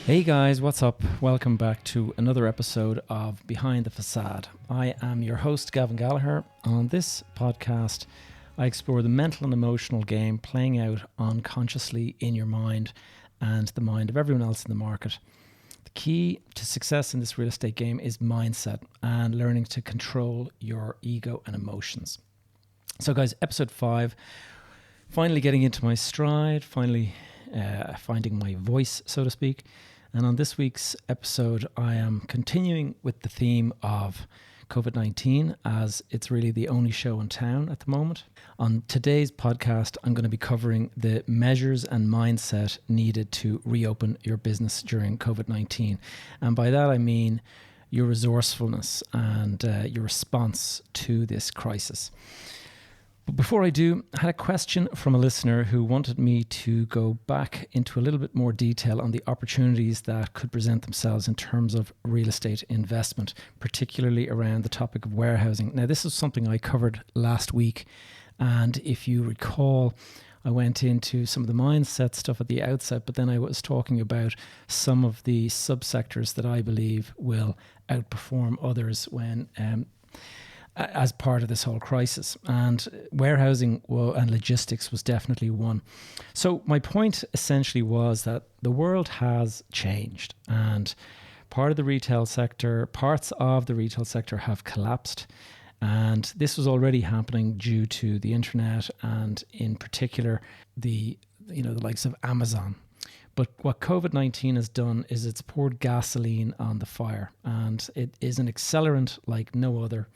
Hey guys, what's up? Welcome back to another episode of Behind the Facade. I am your host, Gavin Gallagher. On this podcast, I explore the mental and emotional game playing out unconsciously in your mind and the mind of everyone else in the market. The key to success in this real estate game is mindset and learning to control your ego and emotions. So guys, episode 5, finally getting into my stride, finally finding my voice, so to speak. And on this week's episode, I am continuing with the theme of Covid-19, as it's really the only show in town at the moment. On today's podcast, I'm going to be covering the measures and mindset needed to reopen your business during Covid-19. And by that, I mean your resourcefulness and your response to this crisis. But before I do, I had a question from a listener who wanted me to go back into a little bit more detail on the opportunities that could present themselves in terms of real estate investment, particularly around the topic of warehousing. Now, this is something I covered last week, and if you recall, I went into some of the mindset stuff at the outset, but then I was talking about some of the subsectors that I believe will outperform others when as part of this whole crisis, and warehousing and logistics was definitely one. So my point essentially was that the world has changed, and parts of the retail sector have collapsed, and this was already happening due to the internet and in particular the likes of Amazon. But what COVID-19 has done is it's poured gasoline on the fire, and it is an accelerant like no other.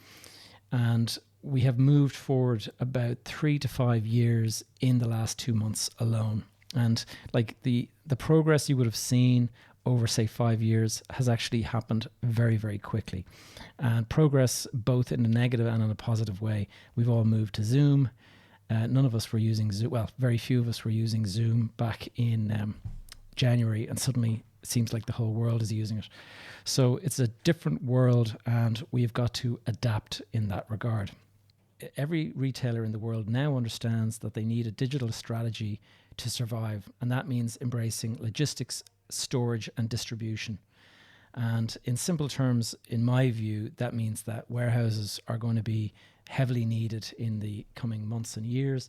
And we have moved forward about 3 to 5 years in the last 2 months alone. And like the progress you would have seen over, say, 5 years has actually happened very, very quickly. And progress both in a negative and in a positive way. We've all moved to Zoom. None of us were using Zoom. Well, very few of us were using Zoom back in January, and suddenly it seems like the whole world is using it. So it's a different world, and we've got to adapt in that regard. Every retailer in the world now understands that they need a digital strategy to survive, and that means embracing logistics, storage, and distribution. And in simple terms, in my view, that means that warehouses are going to be heavily needed in the coming months and years.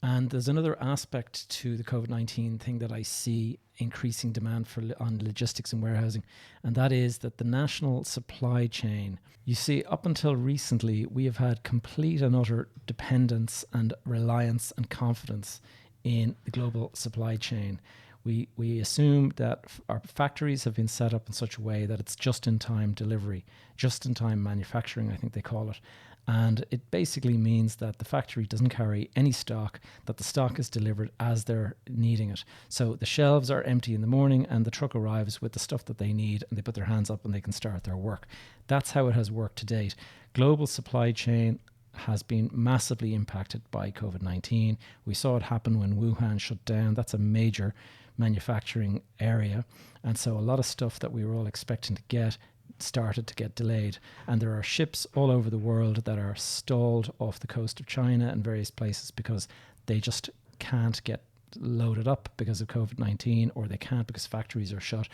And there's another aspect to the COVID-19 thing that I see increasing demand on logistics and warehousing, and that is that the national supply chain, you see, up until recently, we have had complete and utter dependence and reliance and confidence in the global supply chain. We assume that our factories have been set up in such a way that it's just-in-time delivery, just-in-time manufacturing, I think they call it. And it basically means that the factory doesn't carry any stock, that the stock is delivered as they're needing it. So the shelves are empty in the morning and the truck arrives with the stuff that they need, and they put their hands up and they can start their work. That's how it has worked to date. Global supply chain has been massively impacted by COVID-19. We saw it happen when Wuhan shut down. That's a major manufacturing area. And so a lot of stuff that we were all expecting to get started to get delayed, and there are ships all over the world that are stalled off the coast of China and various places because they just can't get loaded up because of COVID-19, or they can't because factories are shut.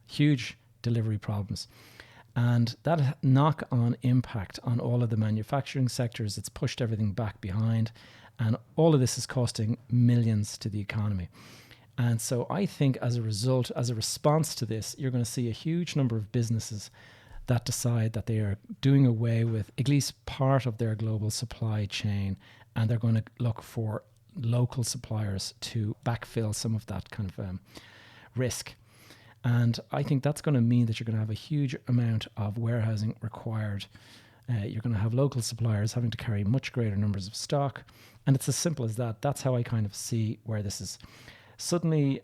Huge delivery problems, and that knock-on impact on all of the manufacturing sectors, it's pushed everything back behind, and all of this is costing millions to the economy. And so I think as a result, as a response to this, you're going to see a huge number of businesses that decide that they are doing away with at least part of their global supply chain, and they're going to look for local suppliers to backfill some of that kind of risk. And I think that's going to mean that you're going to have a huge amount of warehousing required. You're going to have local suppliers having to carry much greater numbers of stock. And it's as simple as that. That's how I kind of see where this is. Suddenly,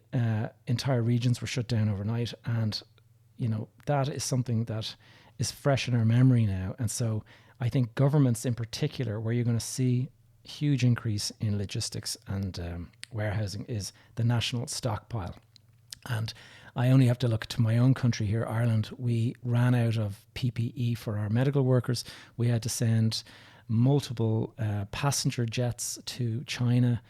entire regions were shut down overnight, and that is something that is fresh in our memory now. And so I think governments in particular, where you're going to see huge increase in logistics and warehousing, is the national stockpile. And I only have to look to my own country here, Ireland. We ran out of PPE for our medical workers. We had to send multiple passenger jets to China.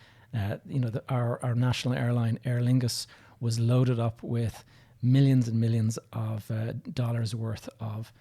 Our national airline, Aer Lingus, was loaded up with millions and millions of dollars worth of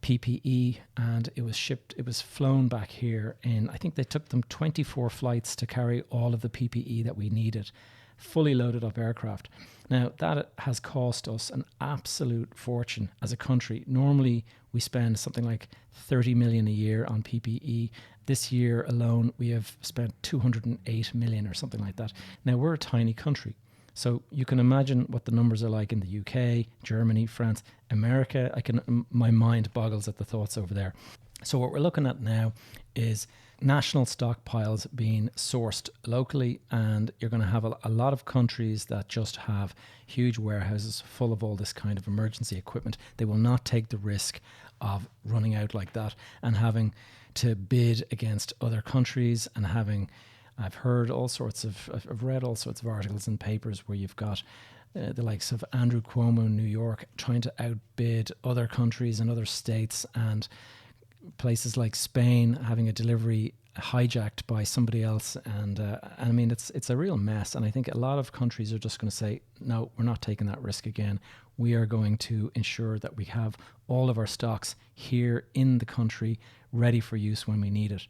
PPE, and it was flown back here in, I think they took them 24 flights to carry all of the PPE that we needed, fully loaded up aircraft. Now, that has cost us an absolute fortune as a country. Normally, we spend something like 30 million a year on PPE. This year alone, we have spent 208 million or something like that. Now, we're a tiny country, so you can imagine what the numbers are like in the UK, Germany, France, America. My mind boggles at the thoughts over there. So what we're looking at now is national stockpiles being sourced locally, and you're going to have a lot of countries that just have huge warehouses full of all this kind of emergency equipment. They will not take the risk of running out like that and having to bid against other countries and I've read all sorts of articles and papers where you've got the likes of Andrew Cuomo in New York trying to outbid other countries and other states, and places like Spain having a delivery hijacked by somebody else, and I mean it's a real mess. And I think a lot of countries are just going to say, no, we're not taking that risk again. We are going to ensure that we have all of our stocks here in the country ready for use when we need it.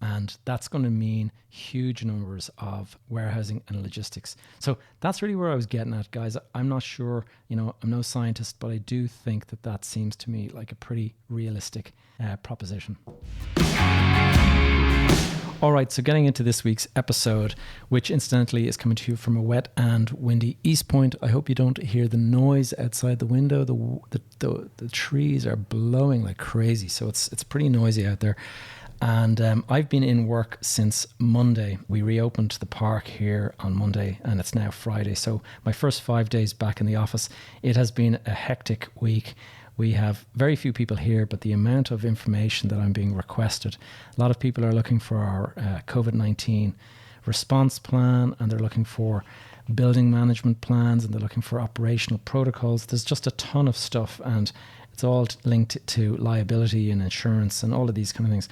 And that's going to mean huge numbers of warehousing and logistics. So that's really where I was getting at, guys. I'm not sure, I'm no scientist, but I do think that seems to me like a pretty realistic proposition. All right, so getting into this week's episode, which incidentally is coming to you from a wet and windy East Point. I hope you don't hear the noise outside the window. The trees are blowing like crazy, so it's pretty noisy out there. And I've been in work since Monday. We reopened the park here on Monday, and it's now Friday. So my first 5 days back in the office, it has been a hectic week. We have very few people here, but the amount of information that I'm being requested, a lot of people are looking for our Covid-19 response plan, and they're looking for building management plans, and they're looking for operational protocols. There's just a ton of stuff, and it's all linked to liability and insurance and all of these kind of things.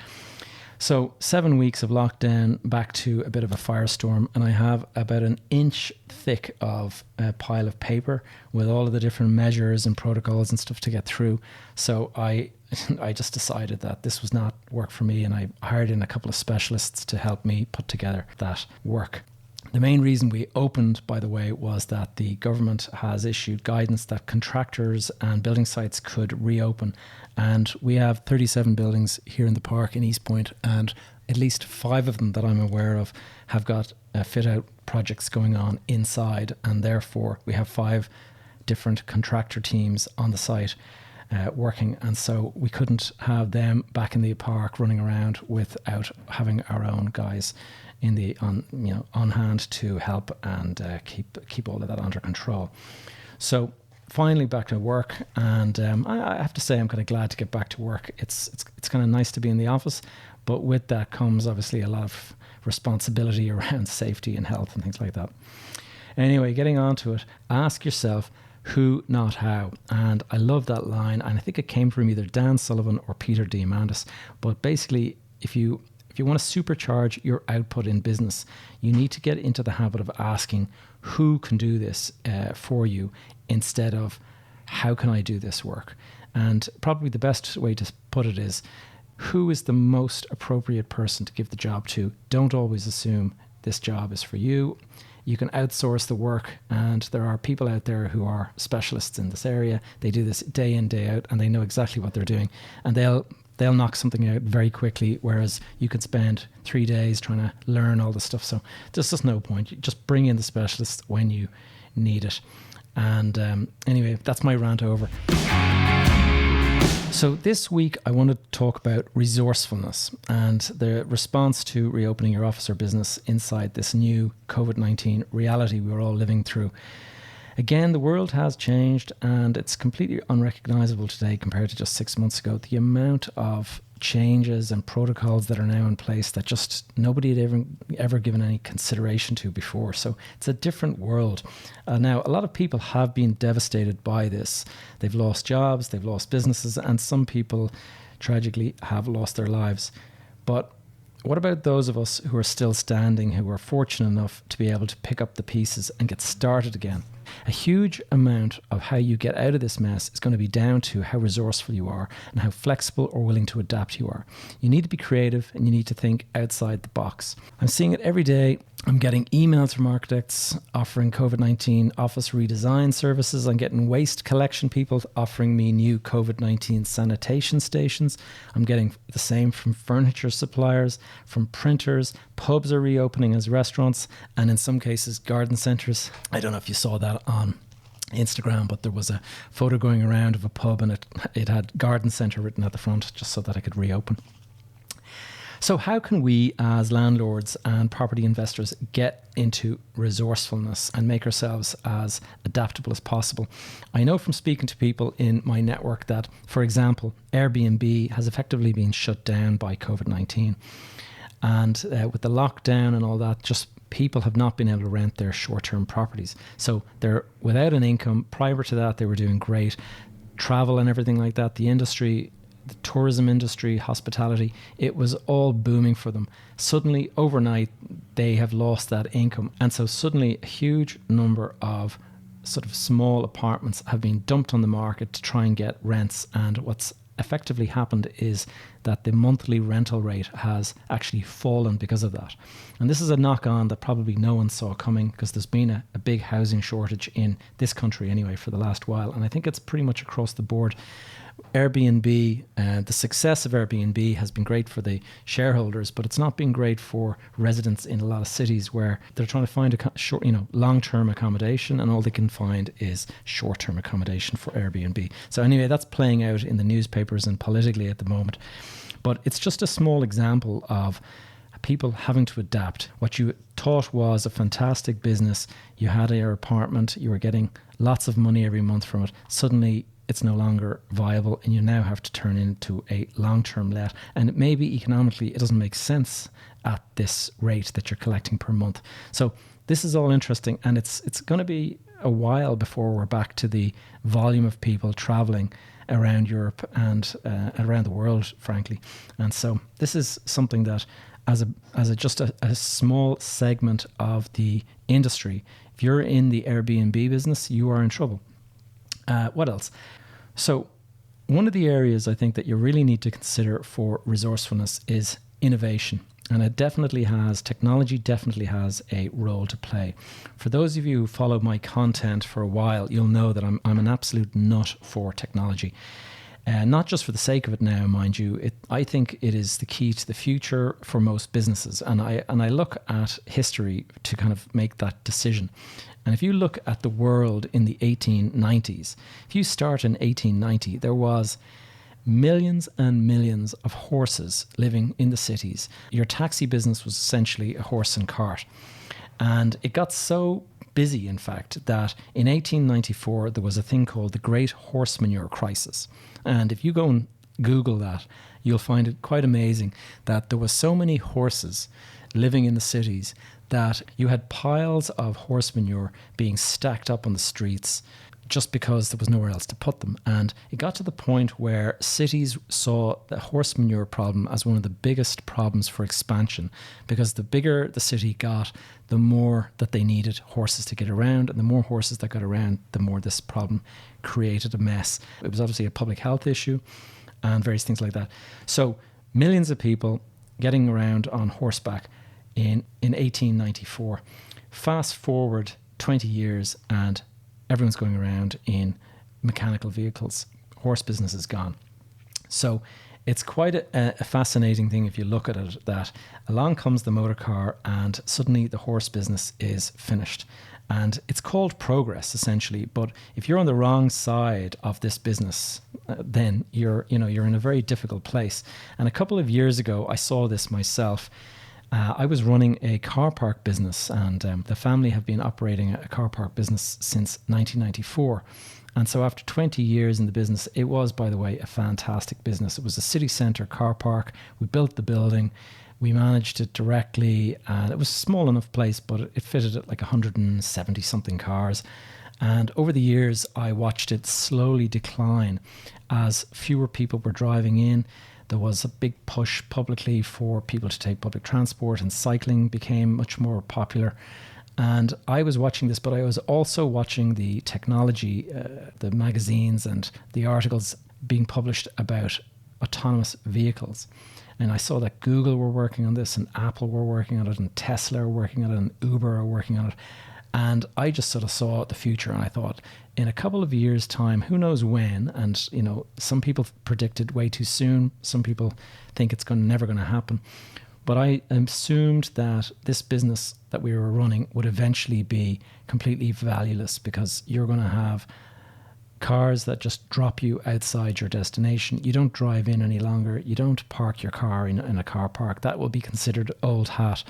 So 7 weeks of lockdown, back to a bit of a firestorm, and I have about an inch thick of a pile of paper with all of the different measures and protocols and stuff to get through. So I just decided that this was not work for me, and I hired in a couple of specialists to help me put together that work. The main reason we opened, by the way, was that the government has issued guidance that contractors and building sites could reopen. And we have 37 buildings here in the park in East Point, and at least 5 of them that I'm aware of have got fit-out projects going on inside. And therefore, we have 5 different contractor teams on the site working. And so we couldn't have them back in the park running around without having our own guys on hand to help and keep all of that under control. So finally back to work, and I have to say I'm kind of glad to get back to work. It's kind of nice to be in the office, but with that comes obviously a lot of responsibility around safety and health and things like that. Anyway, getting on to it, ask yourself who, not how. And I love that line, and I think it came from either Dan Sullivan or Peter Diamandis. But basically, if you want to supercharge your output in business, you need to get into the habit of asking who can do this for you instead of how can I do this work. And probably the best way to put it is, who is the most appropriate person to give the job to? Don't always assume this job is for you. You can outsource the work, and there are people out there who are specialists in this area. They do this day in, day out, and they know exactly what they're doing, and they'll knock something out very quickly, whereas you could spend 3 days trying to learn all this stuff. So there's just no point. You just bring in the specialists when you need it. And anyway, that's my rant over. So this week I wanted to talk about resourcefulness and the response to reopening your office or business inside this new COVID-19 reality we're all living through. Again, the world has changed, and it's completely unrecognizable today compared to just 6 months ago. The amount of changes and protocols that are now in place that just nobody had ever given any consideration to before. So it's a different world. Now, a lot of people have been devastated by this. They've lost jobs, they've lost businesses, and some people tragically have lost their lives. But what about those of us who are still standing, who are fortunate enough to be able to pick up the pieces and get started again? a huge amount of how you get out of this mess is going to be down to how resourceful you are and how flexible or willing to adapt you are. You need to be creative and you need to think outside the box. I'm seeing it every day. I'm getting emails from architects offering COVID-19 office redesign services. I'm getting waste collection people offering me new COVID-19 sanitation stations. I'm getting the same from furniture suppliers, from printers. Pubs are reopening as restaurants, and in some cases, garden centres. I don't know if you saw that on Instagram, but there was a photo going around of a pub and it had garden centre written at the front just so that I could reopen. So how can we as landlords and property investors get into resourcefulness and make ourselves as adaptable as possible? I know from speaking to people in my network that, for example, Airbnb has effectively been shut down by COVID-19. And with the lockdown and all that, just people have not been able to rent their short-term properties. So they're without an income. Prior to that, they were doing great. Travel and everything like that, the industry, the tourism industry, hospitality, it was all booming for them. Suddenly, overnight, they have lost that income. And so suddenly a huge number of sort of small apartments have been dumped on the market to try and get rents. And what's effectively happened is that the monthly rental rate has actually fallen because of that. And this is a knock-on that probably no one saw coming, because there's been a big housing shortage in this country anyway for the last while. And I think it's pretty much across the board. Airbnb, the success of Airbnb has been great for the shareholders, but it's not been great for residents in a lot of cities where they're trying to find long-term accommodation, and all they can find is short-term accommodation for Airbnb. So anyway, that's playing out in the newspapers and politically at the moment. But it's just a small example of people having to adapt. What you thought was a fantastic business, you had your apartment, you were getting lots of money every month from it. Suddenly, it's no longer viable, and you now have to turn into a long-term let. And maybe economically, it doesn't make sense at this rate that you're collecting per month. So this is all interesting, and it's going to be a while before we're back to the volume of people traveling around Europe and around the world, frankly. And so this is something that, as a small segment of the industry, if you're in the Airbnb business, you are in trouble. What else? So one of the areas I think that you really need to consider for resourcefulness is innovation. And technology definitely has a role to play. For those of you who follow my content for a while, you'll know that I'm an absolute nut for technology. Not just for the sake of it now, mind you. I think it is the key to the future for most businesses. And I look at history to kind of make that decision. And if you look at the world in the 1890s, if you start in 1890, there was millions and millions of horses living in the cities. Your taxi business was essentially a horse and cart. And it got so busy, in fact, that in 1894, there was a thing called the Great Horse Manure Crisis. And if you go and Google that, you'll find it quite amazing that there was so many horses living in the cities that you had piles of horse manure being stacked up on the streets just because there was nowhere else to put them. And it got to the point where cities saw the horse manure problem as one of the biggest problems for expansion, because the bigger the city got, the more that they needed horses to get around, and the more horses that got around, the more this problem created a mess. It was obviously a public health issue and various things like that. So millions of people getting around on horseback in 1894. Fast forward 20 years and everyone's going around in mechanical vehicles. Horse business is gone. So it's quite a fascinating thing if you look at it, that along comes the motor car and suddenly the horse business is finished. And it's called progress, essentially. But if you're on the wrong side of this business, then you're in a very difficult place. And a couple of years ago, I saw this myself. I was running a car park business, and the family have been operating a car park business since 1994. And so after 20 years in the business, it was, by the way, a fantastic business. It was a city centre car park. We built the building. We managed it directly. And it was a small enough place, but it fitted at like 170 something cars. And over the years, I watched it slowly decline as fewer people were driving in. There was a big push publicly for people to take public transport, and cycling became much more popular. And I was watching this, but I was also watching the technology, the magazines and the articles being published about autonomous vehicles. And I saw that Google were working on this, and Apple were working on it, and Tesla are working on it, and Uber are working on it. And I just sort of saw the future, and I thought, in a couple of years' time, who knows when? And, you know, some people predicted way too soon. Some people think it's never going to happen. But I assumed that this business that we were running would eventually be completely valueless, because you're going to have cars that just drop you outside your destination. You don't drive in any longer. You don't park your car in a car park. That will be considered old hat.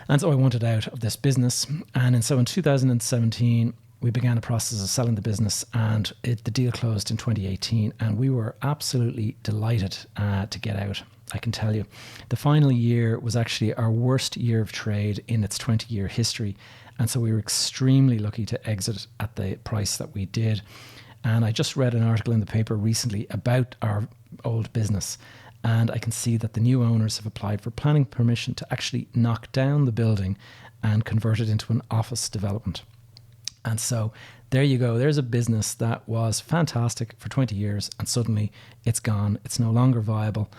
And so I wanted out of this business. And so in 2017, we began a process of selling the business, and the deal closed in 2018. And we were absolutely delighted to get out. I can tell you, the final year was actually our worst year of trade in its 20-year history. And so we were extremely lucky to exit at the price that we did. And I just read an article in the paper recently about our old business. And I can see that the new owners have applied for planning permission to actually knock down the building and convert it into an office development. And so there you go. There's a business that was fantastic for 20 years, and suddenly it's gone. It's no longer viable.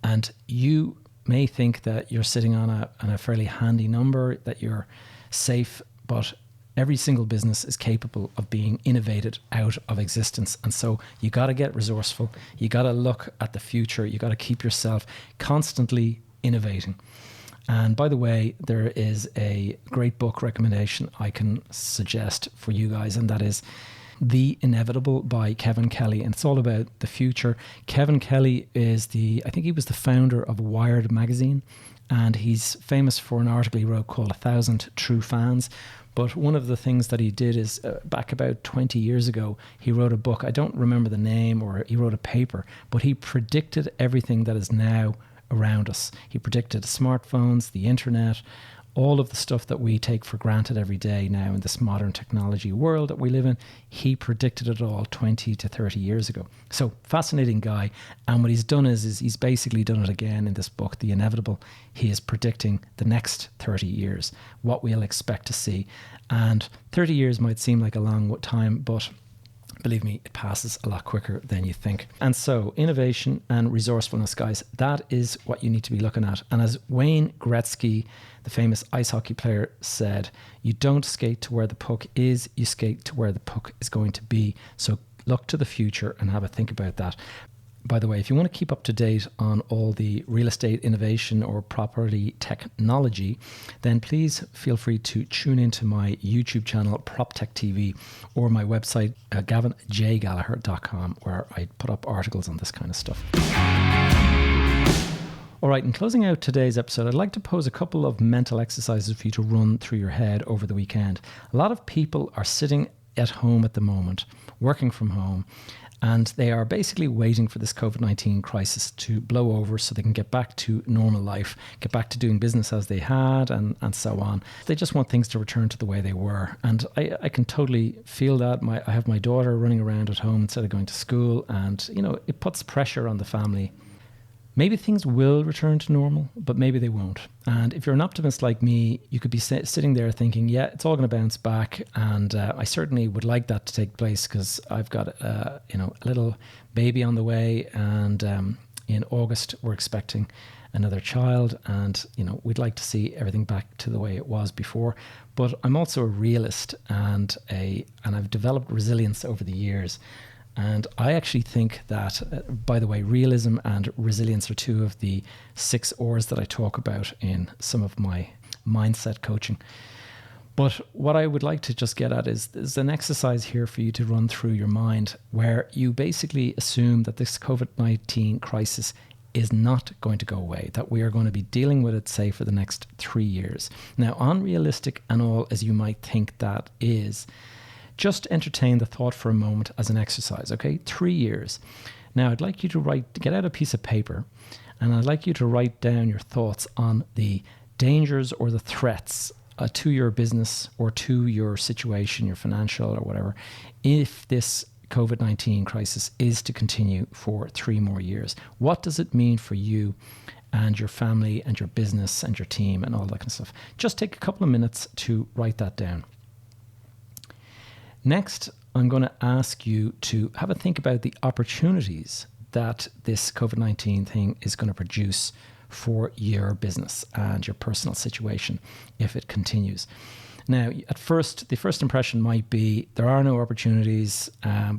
And you may think that you're sitting on a fairly handy number, that you're safe, but every single business is capable of being innovated out of existence. And so you got to get resourceful. You got to look at the future. You got to keep yourself constantly innovating. And by the way, there is a great book recommendation I can suggest for you guys, and that is The Inevitable by Kevin Kelly. And it's all about the future. Kevin Kelly is I think he was the founder of Wired magazine, and he's famous for an article he wrote called 1,000 True Fans. But one of the things that he did is back about 20 years ago, he wrote a book. I don't remember the name, or he wrote a paper, but he predicted everything that is now around us. He predicted smartphones, the internet, all of the stuff that we take for granted every day now in this modern technology world that we live in. He predicted it all 20 to 30 years ago. So fascinating guy. And what he's done is he's basically done it again in this book, The Inevitable. He is predicting the next 30 years, what we'll expect to see. And 30 years might seem like a long time, but believe me, it passes a lot quicker than you think. And so innovation and resourcefulness, guys, that is what you need to be looking at. And as Wayne Gretzky, the famous ice hockey player, said, you don't skate to where the puck is, you skate to where the puck is going to be. So look to the future and have a think about that. By the way, if you want to keep up to date on all the real estate innovation or property technology, then please feel free to tune into my YouTube channel, PropTech TV, or my website, gavinjgallagher.com, where I put up articles on this kind of stuff. All right, in closing out today's episode, I'd like to pose a couple of mental exercises for you to run through your head over the weekend. A lot of people are sitting at home at the moment, working from home, and they are basically waiting for this Covid-19 crisis to blow over so they can get back to normal life, get back to doing business as they had, and so on. They just want things to return to the way they were. And I can totally feel that. I have my daughter running around at home instead of going to school, and, you know, it puts pressure on the family. Maybe things will return to normal, but maybe they won't. And if you're an optimist like me, you could be sitting there thinking, yeah, it's all going to bounce back. And I certainly would like that to take place, because I've got a little baby on the way. And in August, we're expecting another child. And, you know, we'd like to see everything back to the way it was before. But I'm also a realist, and I've developed resilience over the years. And I actually think that, by the way, realism and resilience are two of the 6 R's that I talk about in some of my mindset coaching. But what I would like to just get at is there's an exercise here for you to run through your mind, where you basically assume that this COVID-19 crisis is not going to go away, that we are going to be dealing with it, say, for the next 3 years. Now, unrealistic and all as you might think that is, just entertain the thought for a moment as an exercise, okay? 3 years. Now, I'd like you to get out a piece of paper, and I'd like you to write down your thoughts on the dangers or the threats to your business or to your situation, your financial or whatever, if this COVID-19 crisis is to continue for 3 more years, what does it mean for you and your family and your business and your team and all that kind of stuff? Just take a couple of minutes to write that down. Next, I'm going to ask you to have a think about the opportunities that this COVID-19 thing is going to produce for your business and your personal situation if it continues. Now, at first, the first impression might be there are no opportunities,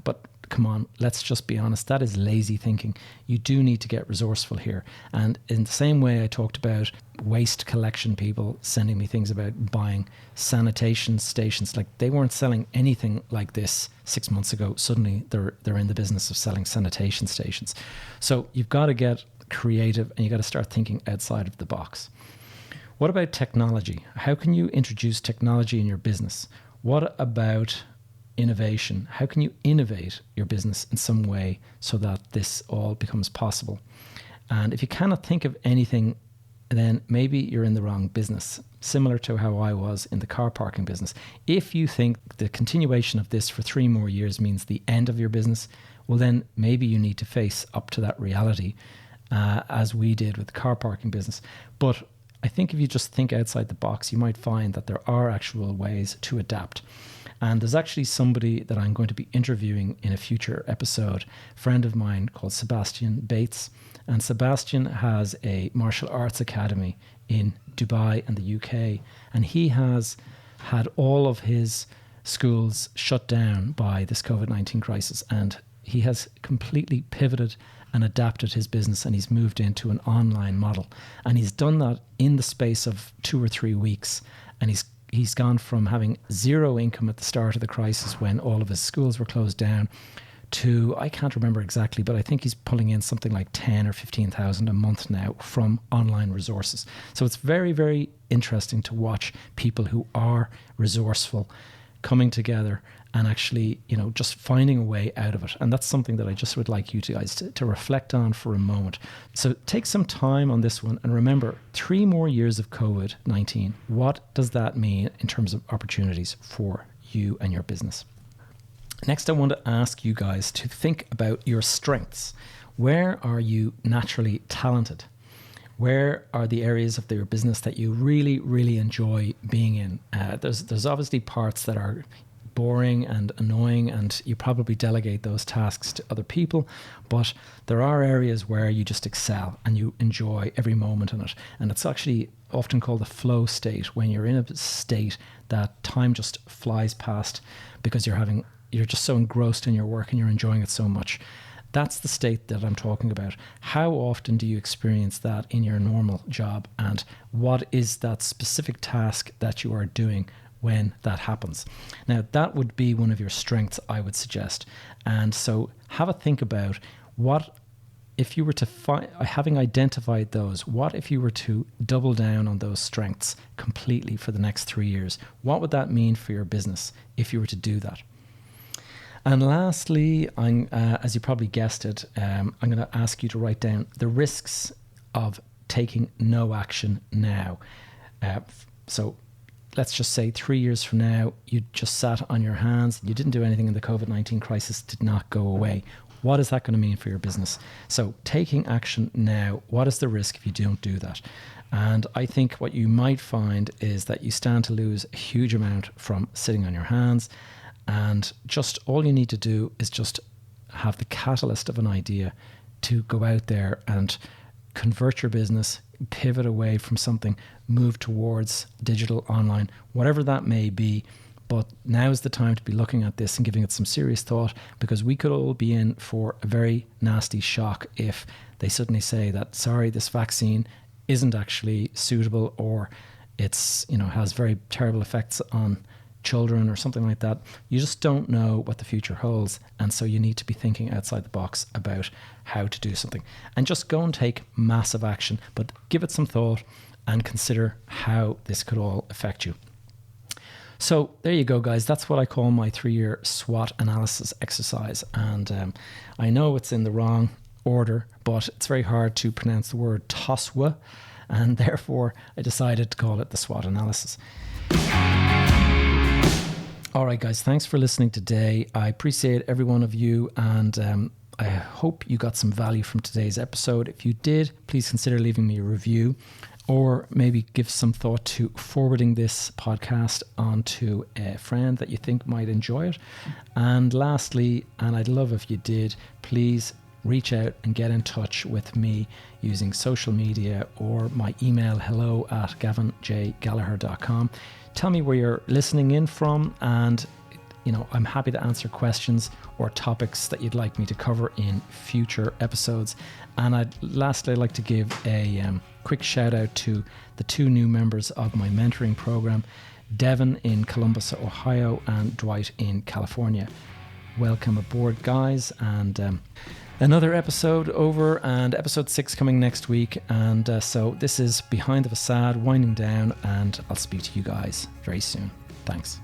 but come on, let's just be honest, that is lazy thinking. You do need to get resourceful here. And in the same way I talked about waste collection people sending me things about buying sanitation stations, like they weren't selling anything like this 6 months ago. Suddenly they're in the business of selling sanitation stations. So you've got to get creative and you got to start thinking outside of the box. What about technology? How can you introduce technology in your business? What about innovation? How can you innovate your business in some way so that this all becomes possible? And if you cannot think of anything, then maybe you're in the wrong business, similar to how I was in the car parking business. If you think the continuation of this for 3 more years means the end of your business, well, then maybe you need to face up to that reality, as we did with the car parking business. But I think if you just think outside the box, you might find that there are actual ways to adapt. And there's actually somebody that I'm going to be interviewing in a future episode, a friend of mine called Sebastian Bates. And Sebastian has a martial arts academy in Dubai and the UK. And he has had all of his schools shut down by this COVID-19 crisis. And he has completely pivoted and adapted his business, and he's moved into an online model. And he's done that in the space of 2 or 3 weeks. And he's gone from having 0 income at the start of the crisis when all of his schools were closed down to, I can't remember exactly, but I think he's pulling in something like 10 or 15,000 a month now from online resources. So it's very, very interesting to watch people who are resourceful coming together and actually, just finding a way out of it. And that's something that I just would like you guys to reflect on for a moment. So take some time on this one. And remember, 3 more years of COVID-19. What does that mean in terms of opportunities for you and your business? Next, I want to ask you guys to think about your strengths. Where are you naturally talented? Where are the areas of your business that you really, really enjoy being in? There's obviously parts that are boring and annoying, and you probably delegate those tasks to other people, but there are areas where you just excel and you enjoy every moment in it. And it's actually often called the flow state, when you're in a state that time just flies past because you're just so engrossed in your work and you're enjoying it so much. That's the state that I'm talking about. How often do you experience that in your normal job? And what is that specific task that you are doing when that happens? Now, that would be one of your strengths, I would suggest. And so have a think about what if you were to having identified those, what if you were to double down on those strengths completely for the next 3 years? What would that mean for your business if you were to do that? And lastly, as you probably guessed it, I'm going to ask you to write down the risks of taking no action now. So let's just say 3 years from now, you just sat on your hands, you didn't do anything, and the COVID-19 crisis did not go away. What is that going to mean for your business? So taking action now, what is the risk if you don't do that? And I think what you might find is that you stand to lose a huge amount from sitting on your hands. And just all you need to do is just have the catalyst of an idea to go out there and convert your business, pivot away from something, move towards digital, online, whatever that may be. But now is the time to be looking at this and giving it some serious thought, because we could all be in for a very nasty shock if they suddenly say that, sorry, this vaccine isn't actually suitable, or it's, has very terrible effects on children or something like that. You just don't know what the future holds. And so you need to be thinking outside the box about how to do something, and just go and take massive action, but give it some thought and consider how this could all affect you. So there you go, guys. That's what I call my 3-year SWOT analysis exercise. And I know it's in the wrong order, but it's very hard to pronounce the word TOSWA, and therefore I decided to call it the SWOT analysis. All right, guys, thanks for listening today. I appreciate every one of you, and I hope you got some value from today's episode. If you did, please consider leaving me a review, or maybe give some thought to forwarding this podcast onto a friend that you think might enjoy it. And lastly, and I'd love if you did, please reach out and get in touch with me using social media or my email hello@gavinjgallagher.com. Tell me where you're listening in from, and I'm happy to answer questions or topics that you'd like me to cover in future episodes. And I'd like to give a quick shout out to the 2 new members of my mentoring program, Devin in Columbus, Ohio, and Dwight in California. Welcome aboard, guys, and another episode over, and episode 6 coming next week. And so this is Behind the Facade, winding down, and I'll speak to you guys very soon. Thanks.